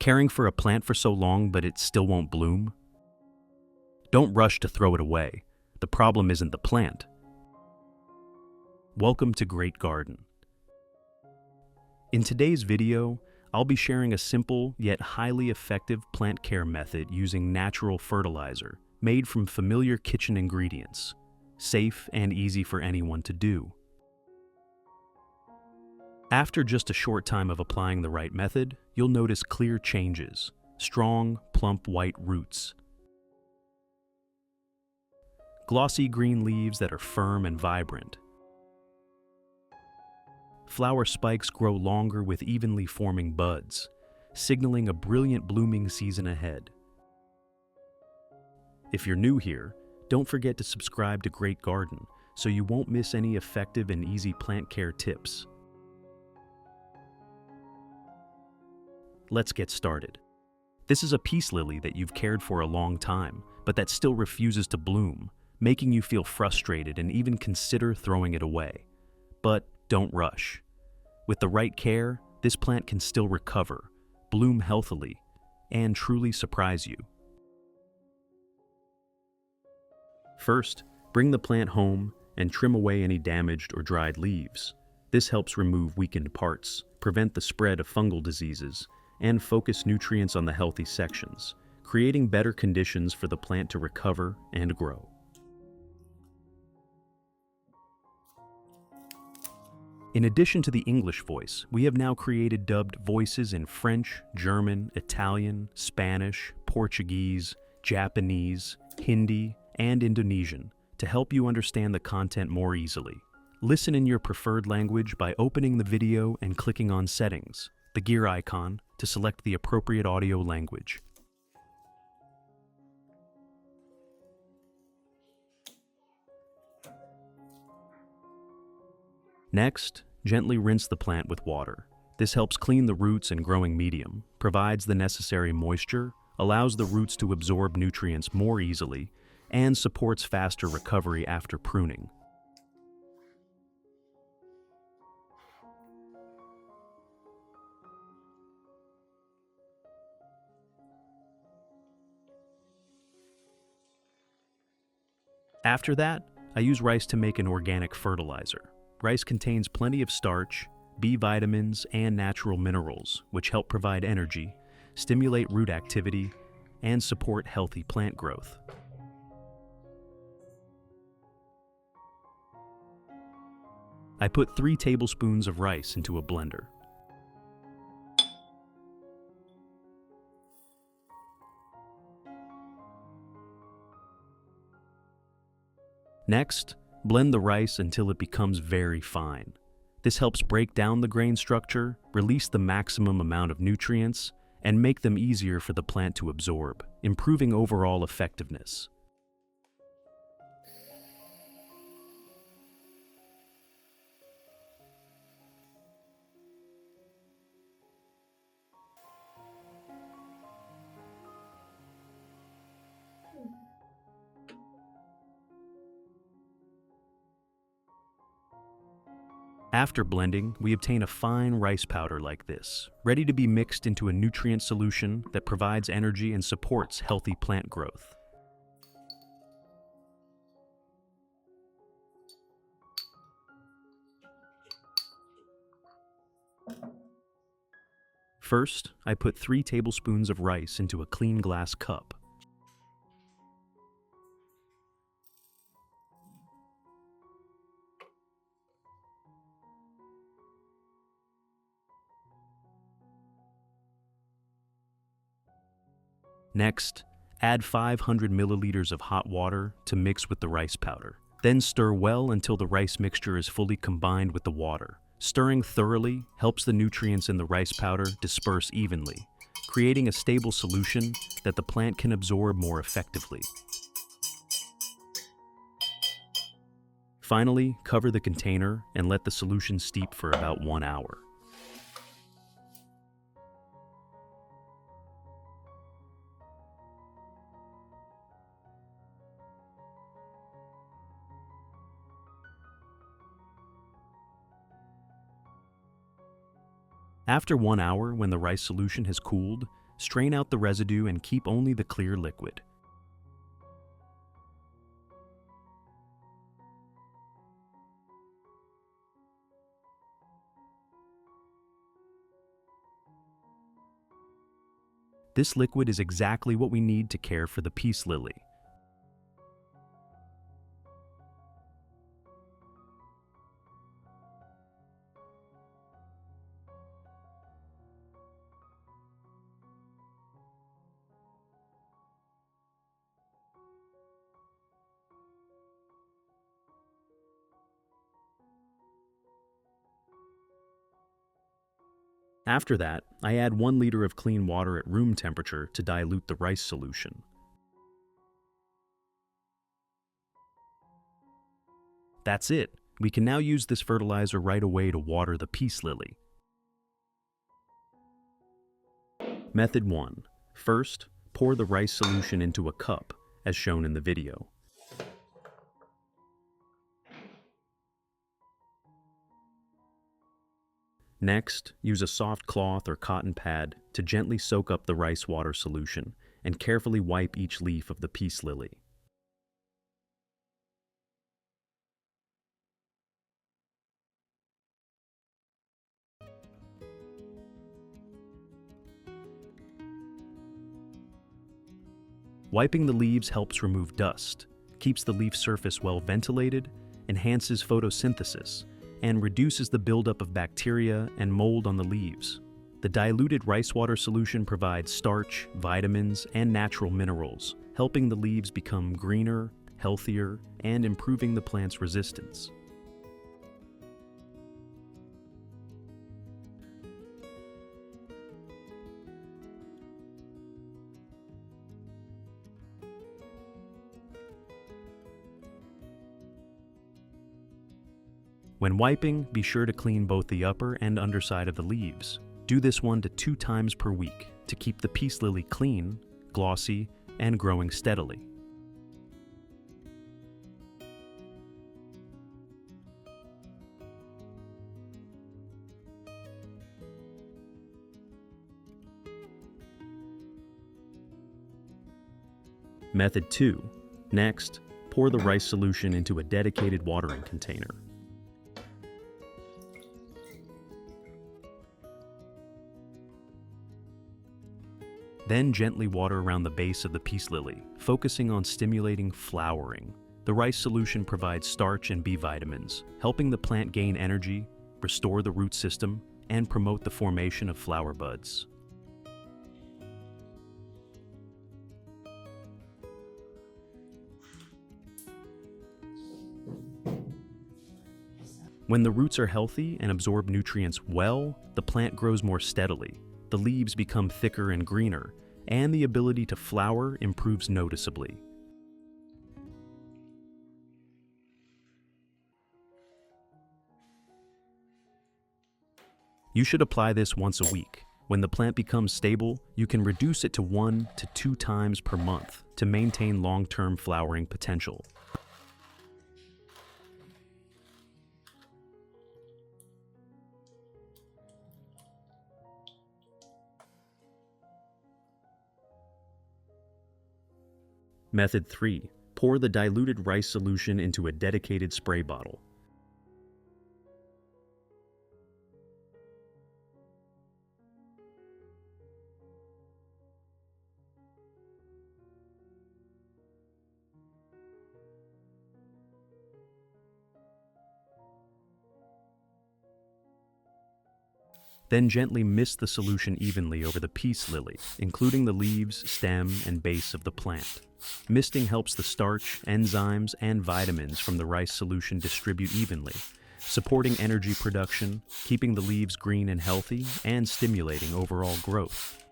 Caring for a plant for so long but it still won't bloom? Don't rush to throw it away. The problem isn't the plant. Welcome to Great Garden. In today's video, I'll be sharing a simple yet highly effective plant care method using natural fertilizer made from familiar kitchen ingredients, safe and easy for anyone to do. After just a short time of applying the right method, you'll notice clear changes: strong, plump white roots, glossy green leaves that are firm and vibrant. Flower spikes grow longer with evenly forming buds, signaling a brilliant blooming season ahead. If you're new here, don't forget to subscribe to Great Garden so you won't miss any effective and easy plant care tips. Let's get started. This is a peace lily that you've cared for a long time, but that still refuses to bloom, making you feel frustrated and even consider throwing it away. But don't rush. With the right care, this plant can still recover, bloom healthily, and truly surprise you. First, bring the plant home and trim away any damaged or dried leaves. This helps remove weakened parts, prevent the spread of fungal diseases, and focus nutrients on the healthy sections, creating better conditions for the plant to recover and grow. In addition to the English voice, we have now created dubbed voices in French, German, Italian, Spanish, Portuguese, Japanese, Hindi, and Indonesian to help you understand the content more easily. Listen in your preferred language by opening the video and clicking on Settings, the gear icon, to select the appropriate audio language. Next, gently rinse the plant with water. This helps clean the roots and growing medium, provides the necessary moisture, allows the roots to absorb nutrients more easily, and supports faster recovery after pruning. After that, I use rice to make an organic fertilizer. Rice contains plenty of starch, B vitamins, and natural minerals, which help provide energy, stimulate root activity, and support healthy plant growth. I put 3 tablespoons of rice into a blender. Next, blend the rice until it becomes very fine. This helps break down the grain structure, release the maximum amount of nutrients, and make them easier for the plant to absorb, improving overall effectiveness. After blending, we obtain a fine rice powder like this, ready to be mixed into a nutrient solution that provides energy and supports healthy plant growth. First, I put 3 tablespoons of rice into a clean glass cup. Next, add 500 milliliters of hot water to mix with the rice powder. Then stir well until the rice mixture is fully combined with the water. Stirring thoroughly helps the nutrients in the rice powder disperse evenly, creating a stable solution that the plant can absorb more effectively. Finally, cover the container and let the solution steep for about 1 hour. After 1 hour, when the rice solution has cooled, Strain out the residue and keep only the clear liquid. This liquid is exactly what we need to care for the peace lily. After that, I add 1 liter of clean water at room temperature to dilute the rice solution. That's it. We can now use this fertilizer right away to water the peace lily. Method 1. First, pour the rice solution into a cup, as shown in the video. Next, use a soft cloth or cotton pad to gently soak up the rice water solution and carefully wipe each leaf of the peace lily. Wiping the leaves helps remove dust, keeps the leaf surface well ventilated, enhances photosynthesis, and reduces the buildup of bacteria and mold on the leaves. The diluted rice water solution provides starch, vitamins, and natural minerals, helping the leaves become greener, healthier, and improving the plant's resistance. When wiping, be sure to clean both the upper and underside of the leaves. Do this 1 to 2 times per week to keep the peace lily clean, glossy, and growing steadily. Method 2. Next, pour the rice solution into a dedicated watering container. Then gently water around the base of the peace lily, focusing on stimulating flowering. The rice solution provides starch and B vitamins, helping the plant gain energy, restore the root system, and promote the formation of flower buds. When the roots are healthy and absorb nutrients well, the plant grows more steadily. The leaves become thicker and greener, and the ability to flower improves noticeably. You should apply this once a week. When the plant becomes stable, you can reduce it to 1 to 2 times per month to maintain long-term flowering potential. Method 3. Pour the diluted rice solution into a dedicated spray bottle. Then gently mist the solution evenly over the peace lily, including the leaves, stem, and base of the plant. Misting helps the starch, enzymes, and vitamins from the rice solution distribute evenly, supporting energy production, keeping the leaves green and healthy, and stimulating overall growth.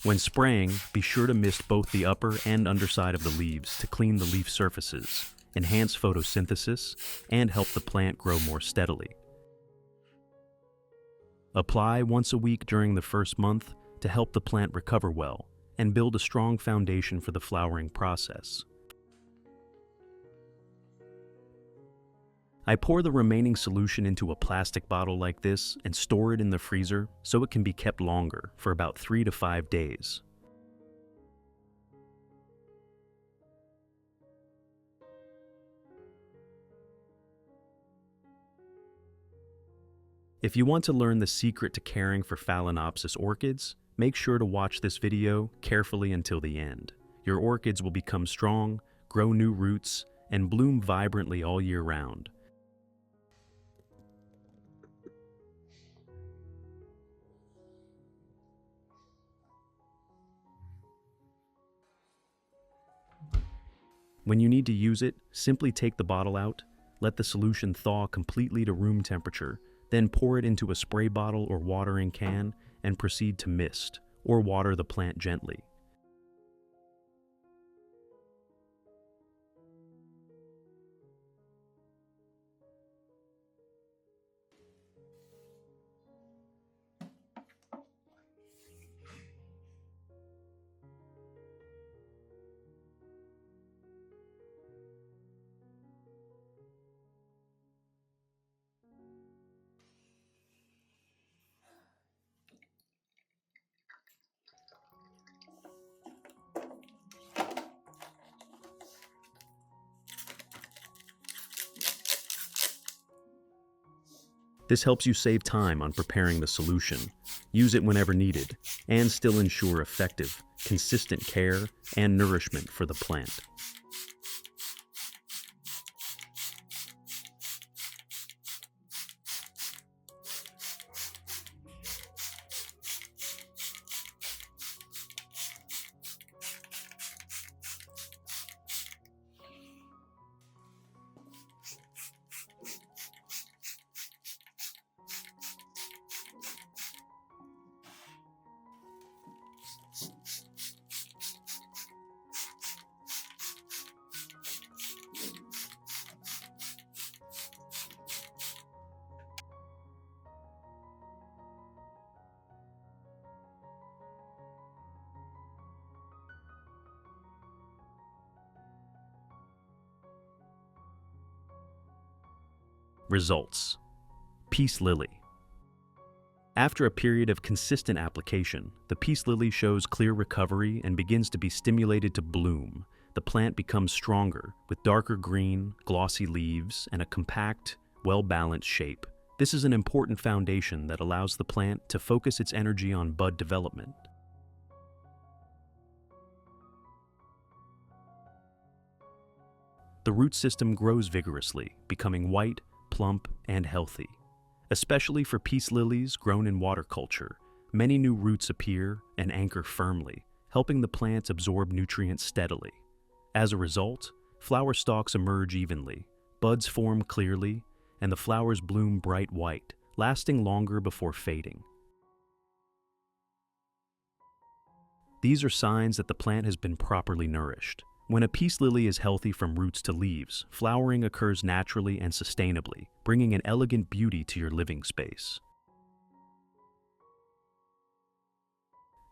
When spraying, be sure to mist both the upper and underside of the leaves to clean the leaf surfaces, enhance photosynthesis, and help the plant grow more steadily. Apply once a week during the first month to help the plant recover well and build a strong foundation for the flowering process. I pour the remaining solution into a plastic bottle like this and store it in the freezer so it can be kept longer, for about 3 to 5 days. If you want to learn the secret to caring for Phalaenopsis orchids, make sure to watch this video carefully until the end. Your orchids will become strong, grow new roots, and bloom vibrantly all year round. When you need to use it, simply take the bottle out, let the solution thaw completely to room temperature, then pour it into a spray bottle or watering can and proceed to mist or water the plant gently. This helps you save time on preparing the solution, use it whenever needed, and still ensure effective, consistent care and nourishment for the plant. Results. Peace lily. After a period of consistent application, the peace lily shows clear recovery and begins to be stimulated to bloom. The plant becomes stronger, with darker green, glossy leaves, and a compact, well-balanced shape. This is an important foundation that allows the plant to focus its energy on bud development. The root system grows vigorously, becoming white, plump, and healthy. Especially for peace lilies grown in water culture, many new roots appear and anchor firmly, helping the plants absorb nutrients steadily. As a result, flower stalks emerge evenly, buds form clearly, and the flowers bloom bright white, lasting longer before fading. These are signs that the plant has been properly nourished. When a peace lily is healthy from roots to leaves, flowering occurs naturally and sustainably, bringing an elegant beauty to your living space.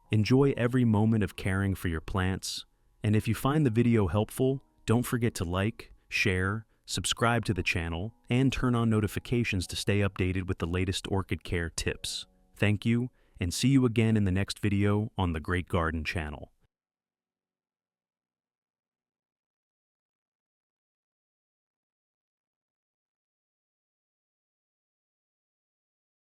Enjoy every moment of caring for your plants, and if you find the video helpful, don't forget to like, share, subscribe to the channel, and turn on notifications to stay updated with the latest orchid care tips. Thank you, and see you again in the next video on the Great Garden channel.